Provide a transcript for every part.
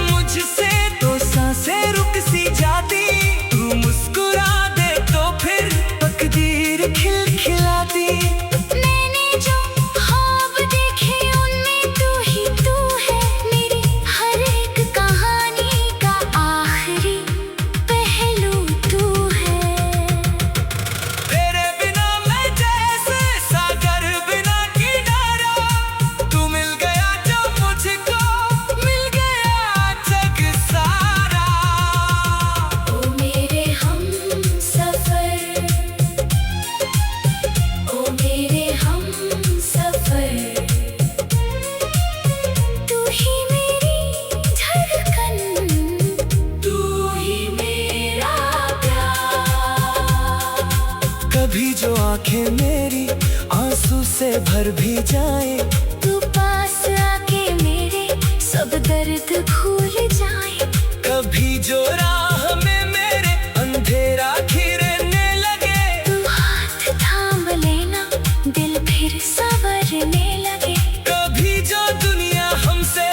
मुझसे तो सांसें रुक सी जाती, तू मुस्कुरा दे तो फिर तकदीर खिलखिलाती। मैंने जो ख्वाब देखे उनमें तू ही तू है, मेरी हर एक कहानी का आखिरी पहलू तू है। तेरे बिना मैं जैसे सागर बिना किनारा, तू मिल गया जो मुझको मिल गया जग सारा। ओ मेरे हमसफर, ओ मेरे हमसफर, तू ही मेरी धड़कन, तू ही मेरा प्यार। कभी जो आंखें मेरी आंसू से भर भी जाए, तू पास आके मेरे सब दर्द भूल जाए। कभी जो राह में मेरे अंधेरा घिरने लगे, तू हाथ थाम लेना दिल फिर संवरने लगे। कभी जो दुनिया हमसे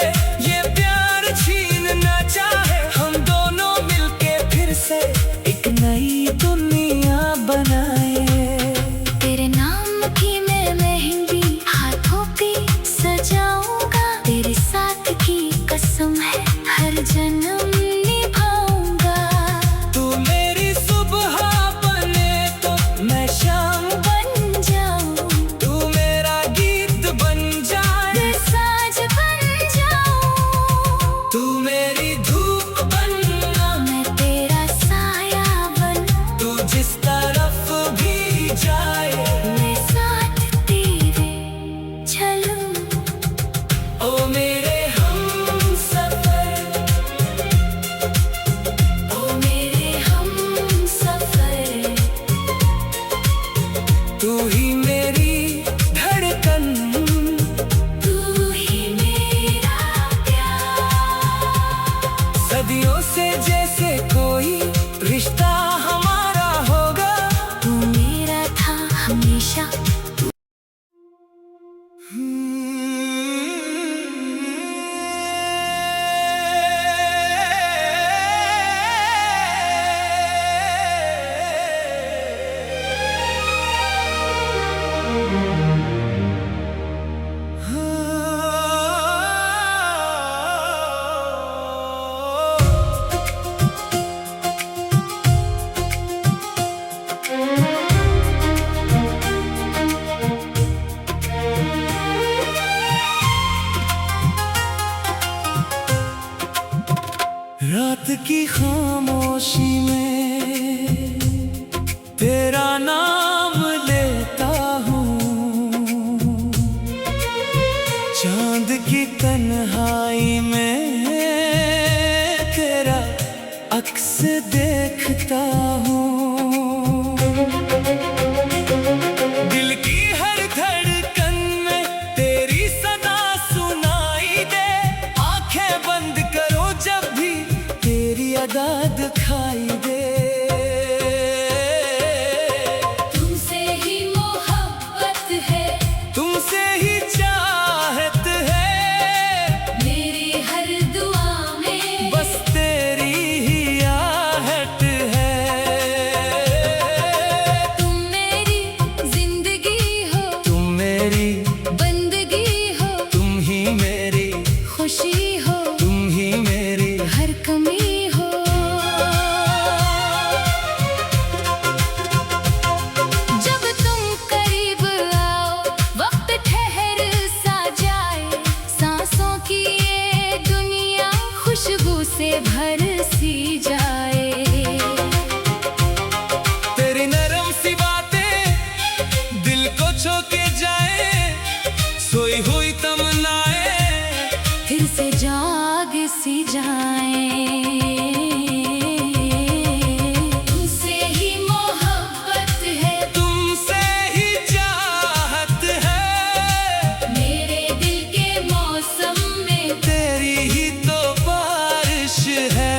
ये प्यार छीन न चाहे, हम दोनों मिलके फिर से एक नई दुनिया बनाए। तेरे नाम की मैं मेहंदी हाथों पे सजाऊंगा, तेरे साथ की कसम है हर जन्म निभाऊंगा। तू मेरी सुबह बने तो मैं शाम, बन जाऊं तू मेरा गीत बन जाए, मैं साज बन जाऊं। तू मेरी धूप बनना, मैं तेरा साया बन, तू जिस तरफ भी जाए मैं साथ तेरे चलूं। ओ मेरे हमसफर, ओ मेरे हमसफर, तू ही मेरी धड़कन, तू ही मेरा प्यार। सदियों से जैसे कोई रिश्ता हमारा होगा। तू मेरा था हमेशा। रात की खामोशी में तेरा नाम लेता हूँ, चांद की तन्हाई में तेरा अक्स देखता हूँ। दिल की हर धड़कन में तेरी सदा सुनाई दे, आंखें बंद करो जब भी तेरी अदा दिखाई दे। तुमसे ही मोहब्बत है, तुमसे ही चाहत है, मेरी हर दुआ में बस तेरी ही आहट है। तुम मेरी जिंदगी हो, तुम मेरी बंदगी हो, तुम ही मेरी खुशी हो, तुम ही मेरी हर कमी हो। जब तुम करीब आओ वक्त ठहर सा जाए, सांसों की ये दुनिया खुशबू से भर सी जाए। तेरी नरम सी बातें दिल को छू के जाए, सोई हुई तमन्नाएं फिर से जाग सी जाए। तुमसे ही मोहब्बत है, तुमसे ही चाहत है, मेरे दिल के मौसम में तेरी ही तो बारिश है।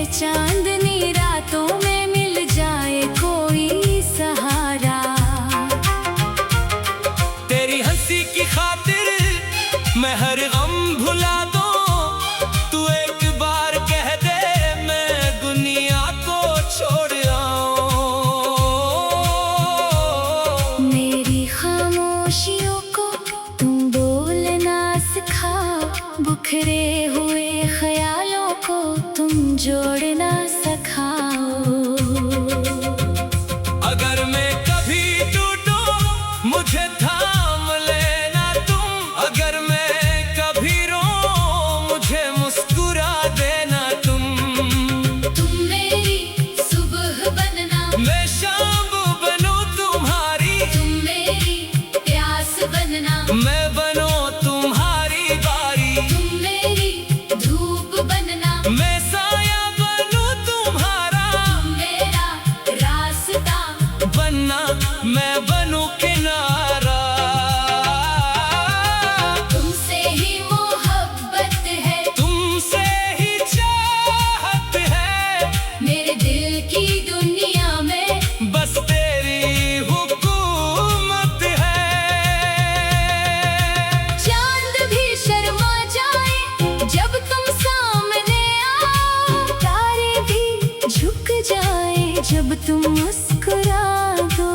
चांदनी रातों में मिल जाए कोई सहारा। तेरी हंसी की खातिर मैं हर गम भुला दूं, तू एक बार कह दे मैं दुनिया को छोड़ आऊं। मेरी खामोशियों को तुम बोलना सिखाओ, बिखरे हुए ख्यालों को तुम जोड़ना सिखाओ। अगर मैं कभी टूटूं मुझे थाम लेना तुम, अगर मैं कभी रोऊं मुझे मुस्कुरा देना तुम। तुम मेरी सुबह बनना, मैं शाम बनूं तुम्हारी, तुम मेरी प्यास बनना, मैं बनूं तुम्हारी बारी। तुम मेरी धूप बनना, मैं साया बनूं तुम्हारा, तुम मेरा रास्ता बनना मैं बनूं किनारा। तुमसे ही मोहब्बत है, तुमसे ही चाहत है, मेरे दिल की दुनिया में बस तेरी हुकूमत है। चांद भी शर्मा जाए जब तुम सामने आओ, तारे भी झुक जाए जब तुम मुस्कुरा दो।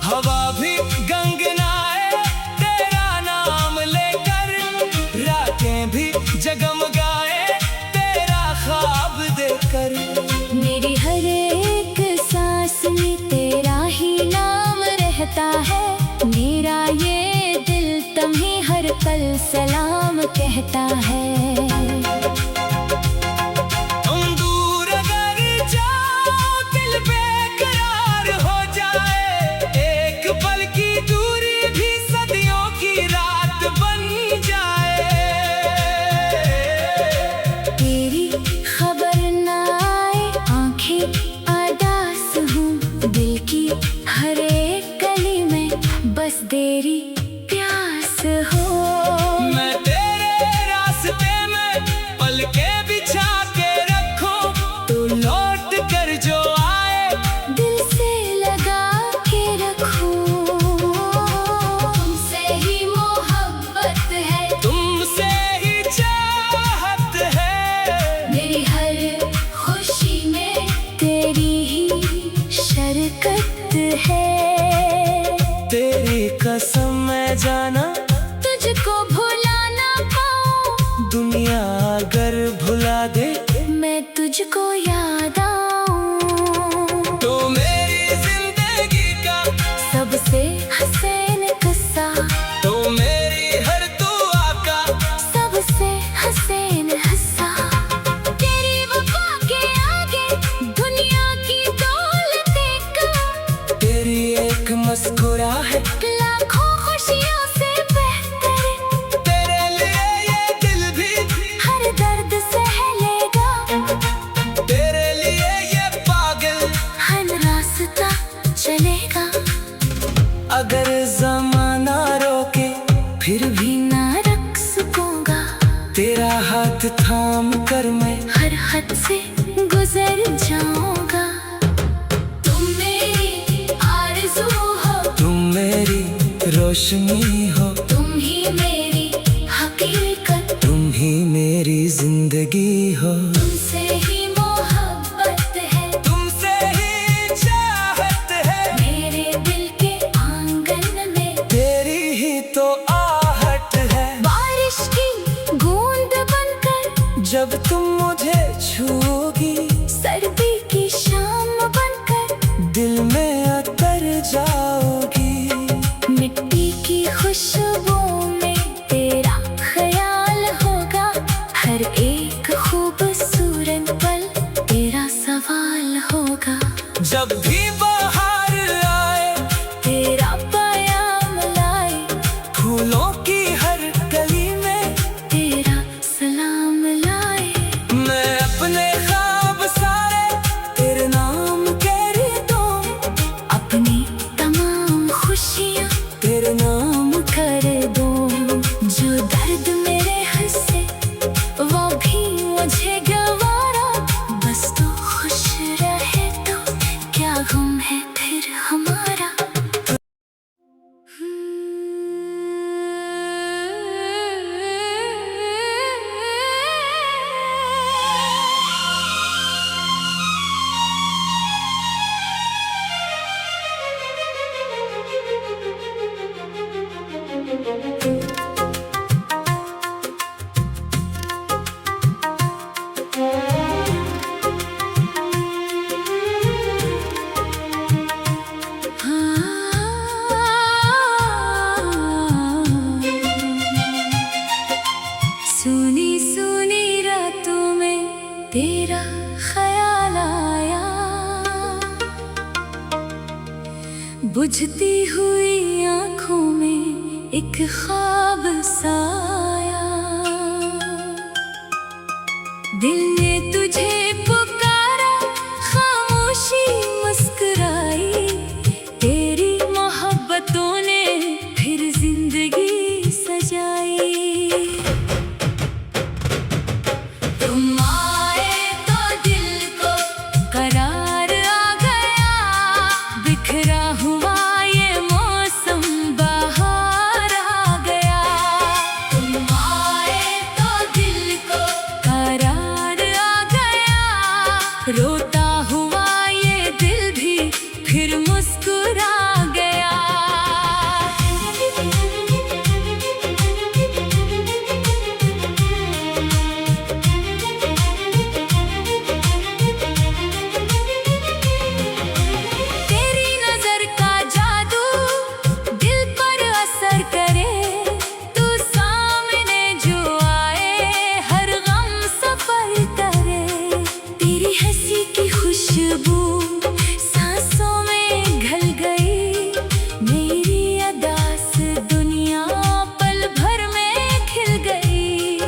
हवा भी गंगनाए तेरा नाम लेकर, रातें भी जगमगाए तेरा ख्वाब देकर। मेरी हर एक सांस में तेरा ही नाम रहता है, मेरा ये दिल तुम्हें हर पल सलाम कहता है। तुम दूर अगर जाओ दिल बेकरार हो जाए, एक पल की दूरी भी सदियों की रात बन जाए। तेरी खबर ना आए आंखें आदास हूँ, दिल की हर एक गली में बस तेरी प्यास हो। मैं तेरे रास्ते में पलके बिछा के रखूं, तू लौट कर जो आए दिल से लगा के रखूं। तुमसे ही मोहब्बत है, तुमसे ही चाहत है, मेरी हर खुशी में तेरी ही शरकत है। तेरी कसम मैं जाना तुझको भुला ना पाऊं, दुनिया अगर भुला दे मैं तुझको याद आऊं। तो मेरी जिंदगी का सबसे हसीन किस्सा, तो मेरी हर दुआ का सबसे हसीन हिस्सा। तेरी वफा के आगे दुनिया की दौलत का, तेरी एक मुस्कुराहट लाखों खुशियों से बेहतर। तेरे लिए ये दिल भी हर दर्द सह लेगा, तेरे लिए ये पागल हर रास्ता चलेगा। अगर जमाना रोके फिर भी ना रख सकूंगा, तेरा हाथ थाम कर मैं हर हद से गुजर जाऊंगा। तुम मेरी आरज़ू हो, तुम मेरी रोशनी हो, तुम ही मेरी हकीकत, तुम ही मेरी जिंदगी हो। तुमसे ही मोहब्बत है, तुमसे ही चाहत है, मेरे दिल के आंगन में तेरी ही तो आहट है। बारिश की बूंद बनकर जब तुम मुझे छूओगी, सर्दी की शाम बनकर दिल में अतर जाओगी। मिट्टी की खुशबू में तेरा ख्याल होगा, हर एक खूबसूरत पल तेरा सवाल होगा। जब भी बाहर आए तेरा पैगाम लाए, फूलों की हर गली में तेरा सलाम लाए। मैं अपने ख्वाब सारे तेरे नाम कर दूं, अपनी तमाम खुशियाँ तेरे नाम कर दूं, जो दर्द मेरे हंसे वो भी मुझे गवारा, बस तू खुश रहे तो क्या गम है फिर हमारा। सुनी सुनी रातों में तेरा ख्याल आया, बुझती हुई आंखों में एक ख्वाब साया। दिल ने तुझे पुकारा, खामोशी मुस्कुराई, तेरी मोहब्बतों ने फिर जिंदगी सजाई। तुम आए तो दिल को करार आ गया, बिखरा हुआ ये मौसम बाहर आ गया। तुम आए तो दिल को करार आ गया, रोता हुआ ये दिल भी फिर मुस्कुरा गया। तेरी नजर का जादू दिल पर असर करे, तू सामने जो आए हर गम सफर करे। तेरी हंसी की खुशबू सांसों में घल गई, मेरी अदास दुनिया पल भर में खिल गई।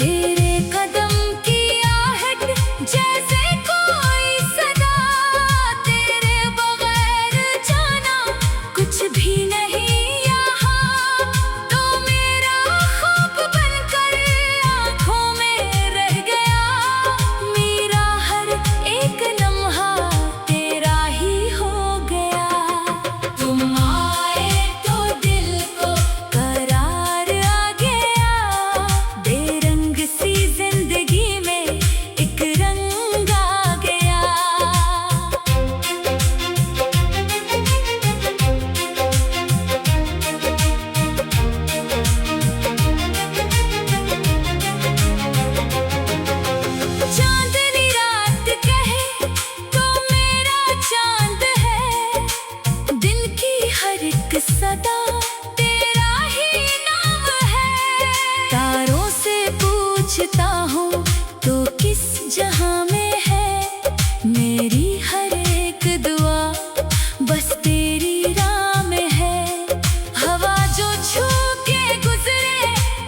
तेरे कदम की आहट जैसे कोई सदा, तेरे बगैर जाना कुछ भी नहीं यहाँ। तो मेरा ख्वाब बनकर आँखों में रह गया, मेरा हर एक लम्हा तेरा ही हो गया। तुम आए तो दिल को करार आ गया, बेरंग सी जिंदगी में एक रंग आ गया। चांदनी रात कहे तो मेरा चांद है, दिल की हर एक सदा तेरा ही नाम है। तारों से पूछता हूँ तो किस जहां में है, मेरी हर एक दुआ बस तेरी राह में है। हवा जो छू के गुजरे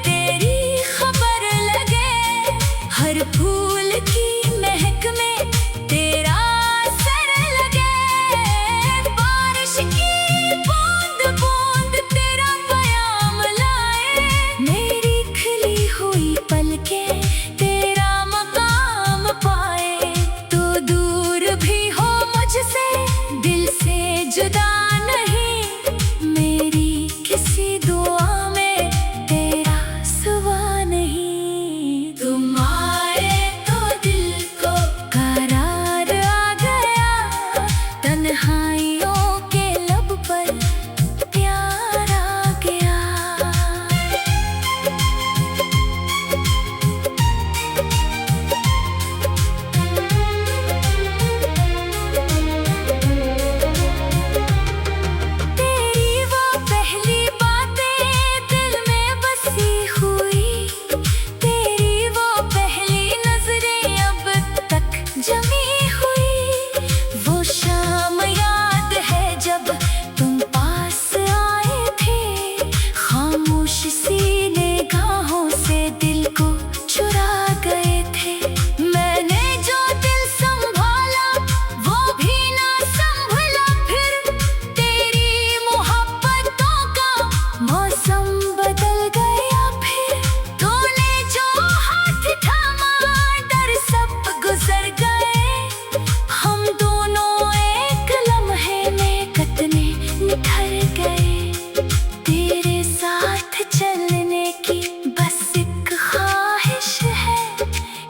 तेरी खबर लगे, हर फूल की महक में तेरा असर लगे। बारिश की बूंद बूंद तेरा प्याम लाए, मेरी खिली हुई पलकें तेरा मकाम पाए। तो दूर भी हो मुझसे, दिल से जुदा नहीं, मेरी किसी दुआ में तेरा सिवा नहीं। तुम आए तो दिल को करार आ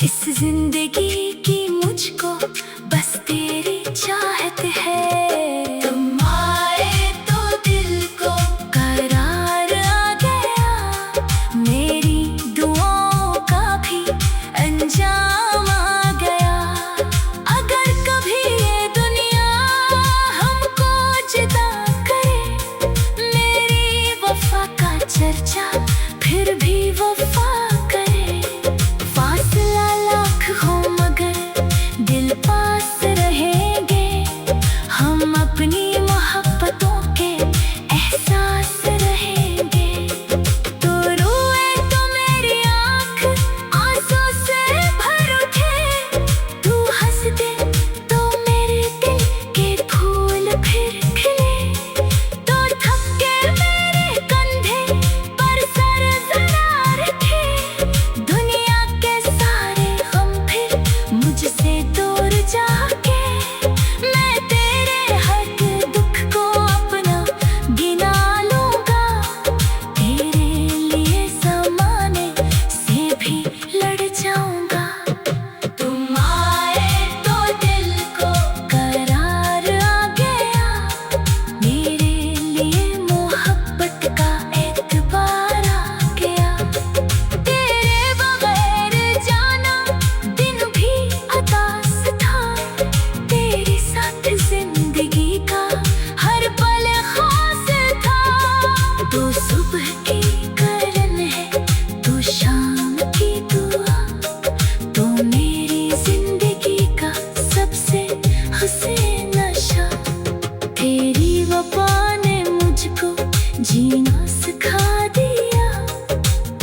इस जिंदगी की मुझको बस तेरी चाहत है। तुम आए तो दिल को करार आ गया, मेरी दुआओं का भी अंजाम आ गया। अगर कभी ये दुनिया हमको जुदा करे, मेरी वफा का चर्चा फिर भी वफा करे। फासला लाख हो मगर दिल पास रहेंगे, हम अपनी मोहब्बतों के एहसास रहेंगे। तो रोए तो मेरी आँख आंसू से भर उठे, तू हंस दे तो मेरे दिल के फूल फिर खिले। तो थक के मेरे कंधे पर सर जरा रखे, दुनिया के सारे गम फिर मुझसे दूर जाके। मैं तेरे हर दुख को अपना गिना लूंगा, तेरे लिए ज़माने से भी लड़ जाऊंगा। तुम आए तो दिल को करार आ गया, मेरे लिए मोहब्बत का एतबार आ गया। तेरे बगैर जाना दिन भी अतास था, तेरे साथ जिंदगी का हर पल खास था। तू सुबह की करन है, तू शाम की दुआ, तो मेरी जिंदगी का सबसे हसीन नशा। तेरी वफा ने मुझको जीना सिखा दिया,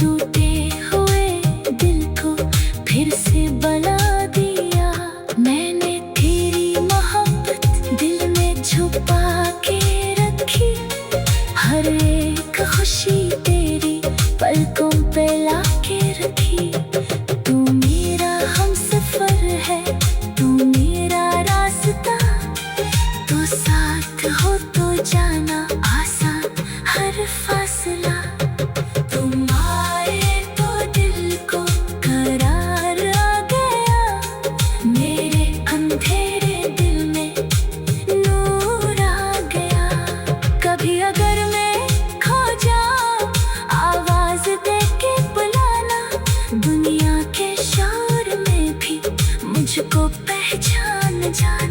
टूटे हुए दिल को फिर से बना दिया। मैंने तेरी मोहब्बत दिल में छुपा के रखी, हर एक खुशी तेरी पलकों पे लाके रखी। तू मेरा हमसफर है, तू मेरा रास्ता, तू साथ हो तो जाना आसान हर फासला। तुम आए तो दिल को करार आ गया, मेरे अंधेरे दिल में नूर आ गया। कभी अगर मैं खो जाऊं, आवाज दे के बुलाना, दुनिया के शोर में भी मुझको पहचान जाना।